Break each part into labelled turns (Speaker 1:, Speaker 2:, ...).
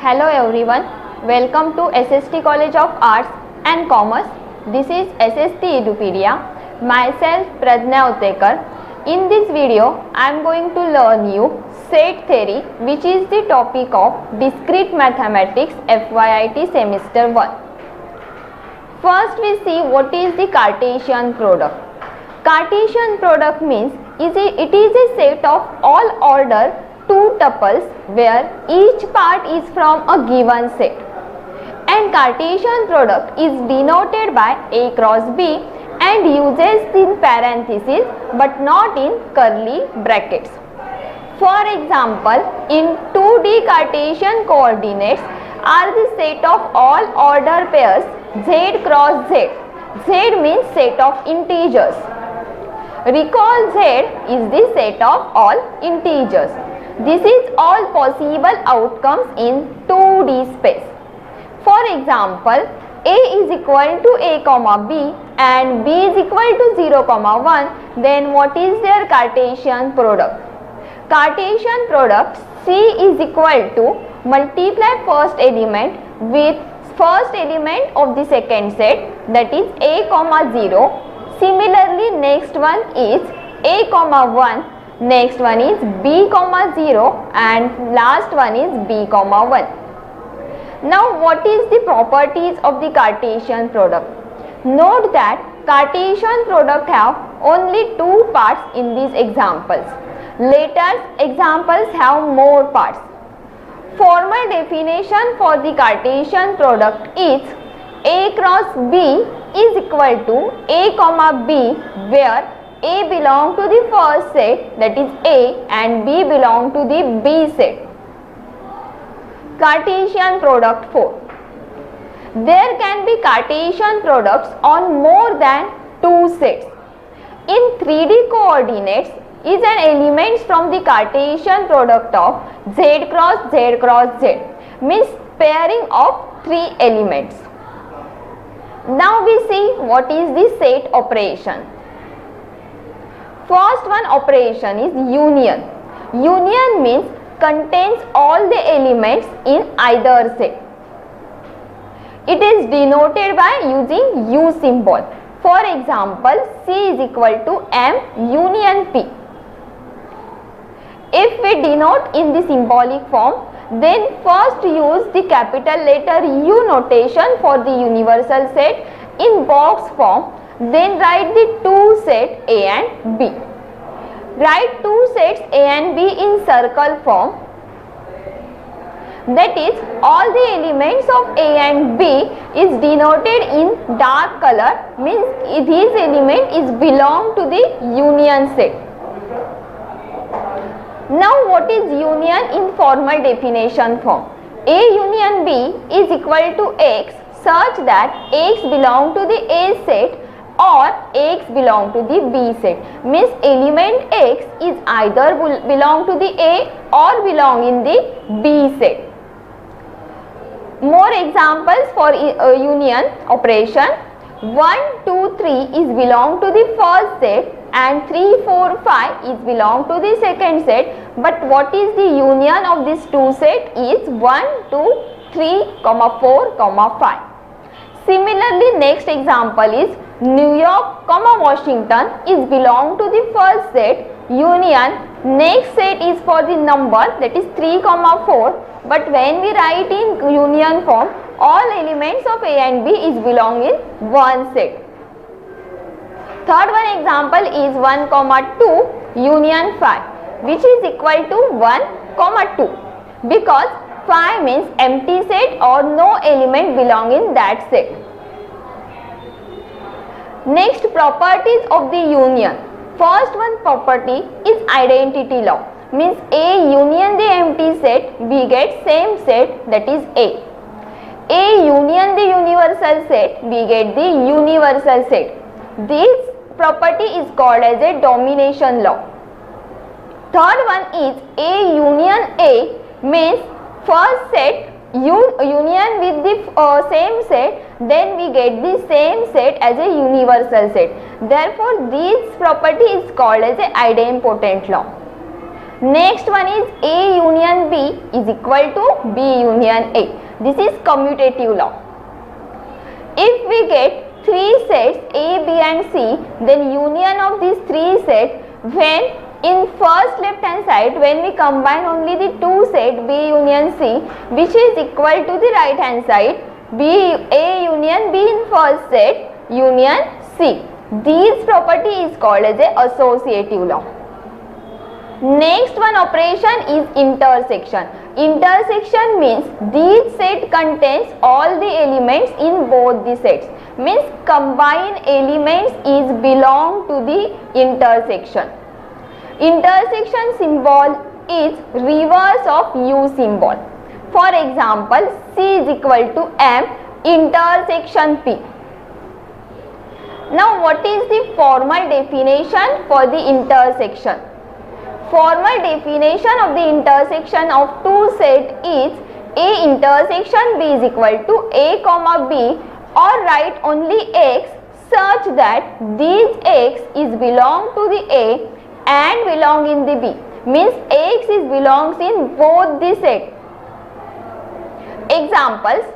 Speaker 1: Hello everyone, welcome to SST College of Arts and Commerce. This is SST Edupedia. Myself Pradnya Utekar. In this video, I am going to learn you set theory, which is the topic of discrete mathematics FYIT semester 1. First we see what is the Cartesian product. Cartesian product means it is a set of all order two tuples where each part is from a given set, and Cartesian product is denoted by A cross B and uses in parentheses but not in curly brackets. For example, in 2D Cartesian coordinates are the set of all order pairs Z cross Z. Z means set of integers. Recall Z is the set of all integers. This is all possible outcomes in 2D space. For example, A is equal to A comma B and B is equal to 0 comma 1, then what is their Cartesian product? Cartesian product C is equal to multiply first element with first element of the second set, that is A comma 0. Similarly, next one is A comma 1. Next one is B comma 0 and last one is B comma 1. Now what is the properties of the Cartesian product? Note that Cartesian product have only two parts in these examples. Later examples have more parts. Formal definition for the Cartesian product is A cross B is equal to A comma B, where A belong to the first set, that is A, and B belong to the B set. Cartesian product 4. There can be Cartesian products on more than two sets. In 3D coordinates is an element from the Cartesian product of Z cross Z cross Z, means pairing of three elements. Now we see what is the set operation. First one operation is union. Union means contains all the elements in either set. It is denoted by using U symbol. For example, C is equal to M union P. If we denote in the symbolic form, then first use the capital letter U notation for the universal set in box form. Then write the two set A and B. Write two sets A and B in circle form. That is, all the elements of A and B is denoted in dark color, means these element is belong to the union set. Now what is union in formal definition form? A union B is equal to X such that X belong to the A set or X belong to the B set, means element X is either belong to the A or belong in the B set. More examples for union operation. 1, 2, 3 is belong to the first set and 3, 4, 5 is belong to the second set, but what is the union of these two set is 1, 2, 3, 4, 5. Similarly, next example is New York, Washington is belong to the first set. Union next set is for the number, that is 3, 4. But when we write in union form, all elements of A and B is belong in one set. Third one example is 1, 2 union 5, which is equal to 1, 2, because 5 means empty set or no element belong in that set. Next, properties of the union. First one property is identity law, means A union the empty set, we get same set, that is A. A union the universal set, we get the universal set. This property is called as a domination law. Third one is A union A, means first set union with the same set, then we get the same set as a universal set. Therefore, this property is called as a idempotent law. Next one is A union B is equal to B union A. This is commutative law. If we get three sets A, B and C, then union of these three sets, when in first left hand side, when we combine only the two sets B union C, which is equal to the right hand side, A union B in first set, union C. This property is called as a associative law. Next one operation is intersection. Intersection means this set contains all the elements in both the sets. Means combined elements is belong to the intersection. Intersection symbol is reverse of U symbol. For example, C is equal to M intersection P. Now what is the formal definition for the intersection? Formal definition of the intersection of two sets is A intersection B is equal to A comma B, or write only X such that these X is belong to the A and belong in the B. Means X is belongs in both the set. Examples: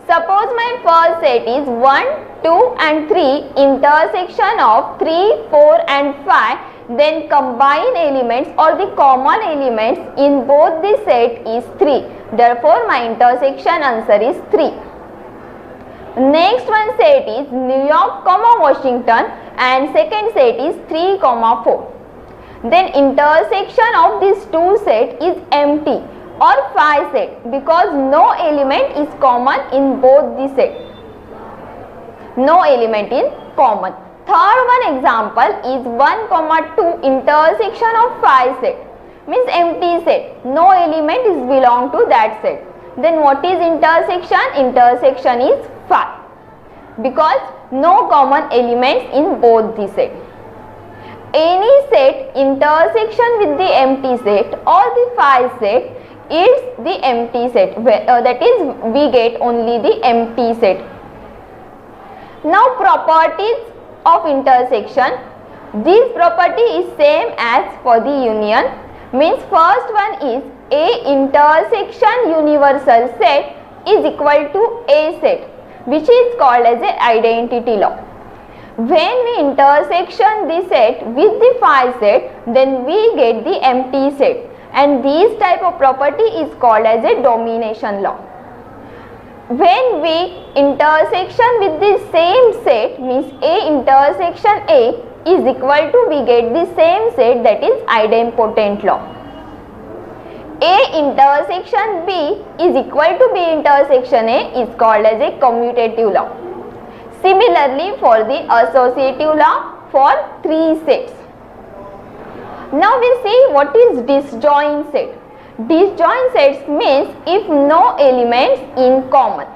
Speaker 1: suppose my first set is 1, 2 and 3 intersection of 3, 4 and 5. Then combined elements or the common elements in both the set is 3. Therefore, my intersection answer is 3. Next one set is New York, Washington, and second set is 3, 4. Then intersection of these two sets is empty or 5 set, because no element is common in both the set. No element is common. Third one example is 1, 2 intersection of 5 set, means empty set, no element is belong to that set. Then what is intersection? Intersection is 5, because no common elements in both the set. Any set intersection with the empty set or the 5 set is the empty set, that is we get only the empty set. Now properties of intersection. This property is same as for the union. Means first one is A intersection universal set is equal to A set, which is called as a identity law. When we intersection the set with the 5 set, then we get the empty set, and this type of property is called as a domination law. When we intersection with the same set, means A intersection A is equal to, we get the same set, that is idempotent law. A intersection B is equal to B intersection A is called as a commutative law. Similarly for the associative law for 3 sets. Now we see what is disjoint set. Disjoint sets means if no elements in common.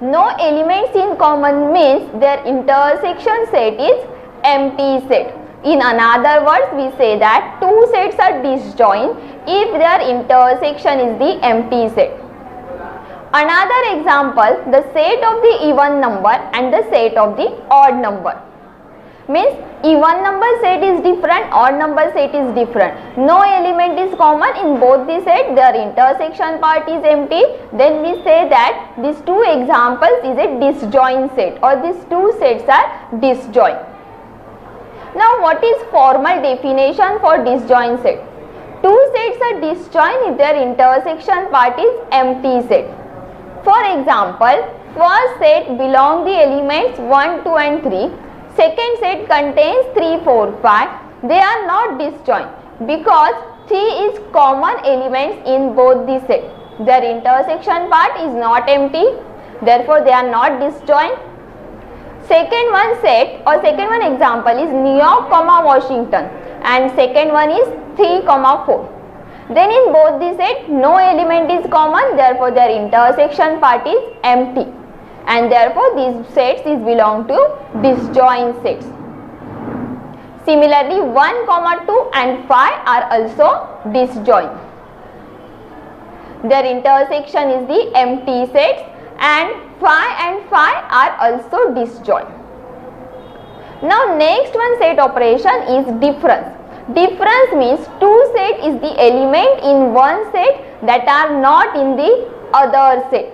Speaker 1: No elements in common means their intersection set is empty set. In another words, we say that two sets are disjoint if their intersection is the empty set. Another example, the set of the even number and the set of the odd number. Means even number set is different, odd number set is different. No element is common in both the set, their intersection part is empty. Then we say that these two examples is a disjoint set, or these two sets are disjoint. Now what is formal definition for disjoint set? Two sets are disjoint if their intersection part is empty set. For example, first set belong the elements 1, 2 and 3. Second set contains 3, 4, 5. They are not disjoint because 3 is common elements in both the set. Their intersection part is not empty. Therefore, they are not disjoint. Second one set or second one example is New York, Washington, and second one is 3, 4. Then in both the set, no element is common. Therefore, their intersection part is empty. And therefore, these sets is belong to disjoint sets. Similarly, 1, 2 and 5 are also disjoint. Their intersection is the empty sets, and 5 and 5 are also disjoint. Now next one set operation is difference. Difference means two set is the element in one set that are not in the other set.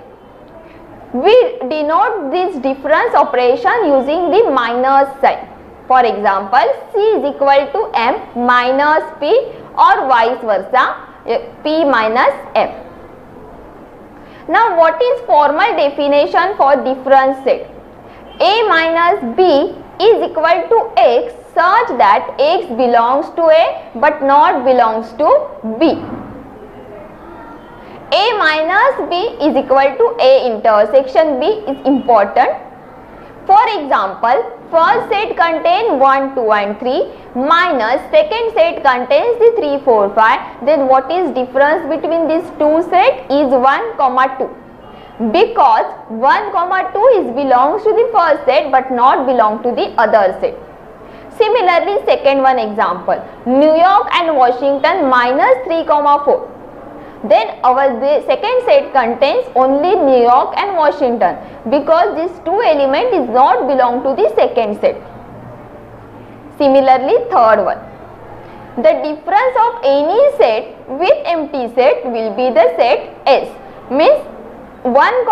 Speaker 1: We denote this difference operation using the minus sign. For example, C is equal to M minus P or vice versa, P minus M. Now what is formal definition for difference set? A minus B is equal to X such that X belongs to A but not belongs to B. A minus B is equal to A intersection B is important. For example, first set contains 1, 2 and 3 minus second set contains the 3, 4, 5. Then what is difference between these two sets is 1, 2. Because 1, 2 is belongs to the first set but not belong to the other set. Similarly, second one example, New York and Washington minus 3, 4. Then our second set contains only New York and Washington because these two elements is not belong to the second set. Similarly, third one, the difference of any set with empty set will be the set S. Means 1,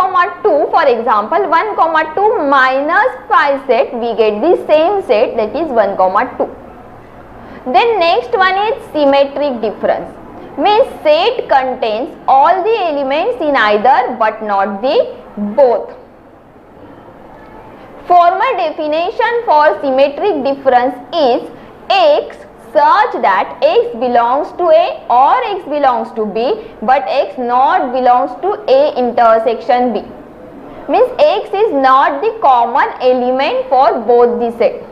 Speaker 1: 2, for example, 1, 2 minus 5 set, we get the same set, that is 1, 2. Then next one is symmetric difference. Means set contains all the elements in either but not the both. Formal definition for symmetric difference is X such that X belongs to A or X belongs to B but X not belongs to A intersection B. Means X is not the common element for both the set.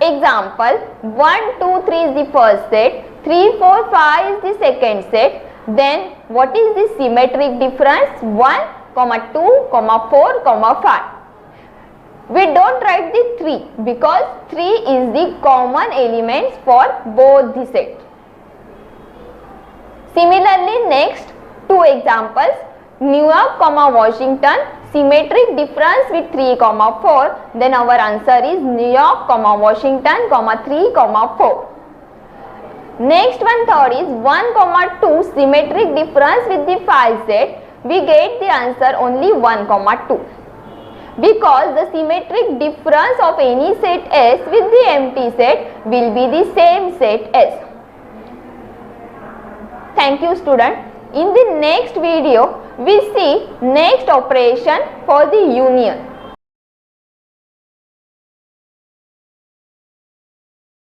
Speaker 1: Example, 1, 2, 3 is the first set, 3, 4, 5 is the second set. Then what is the symmetric difference? 1, 2, 4, 5. We don't write the 3 because 3 is the common elements for both the set. Similarly, next two examples, New York, Washington, symmetric difference with 3, 4. Then our answer is New York, Washington, 3, 4. Next one, third is 1, 2 symmetric difference with the 5 set. We get the answer only 1, 2. Because the symmetric difference of any set S with the empty set will be the same set S. Thank you, student. In the next video, we see next operation for the union.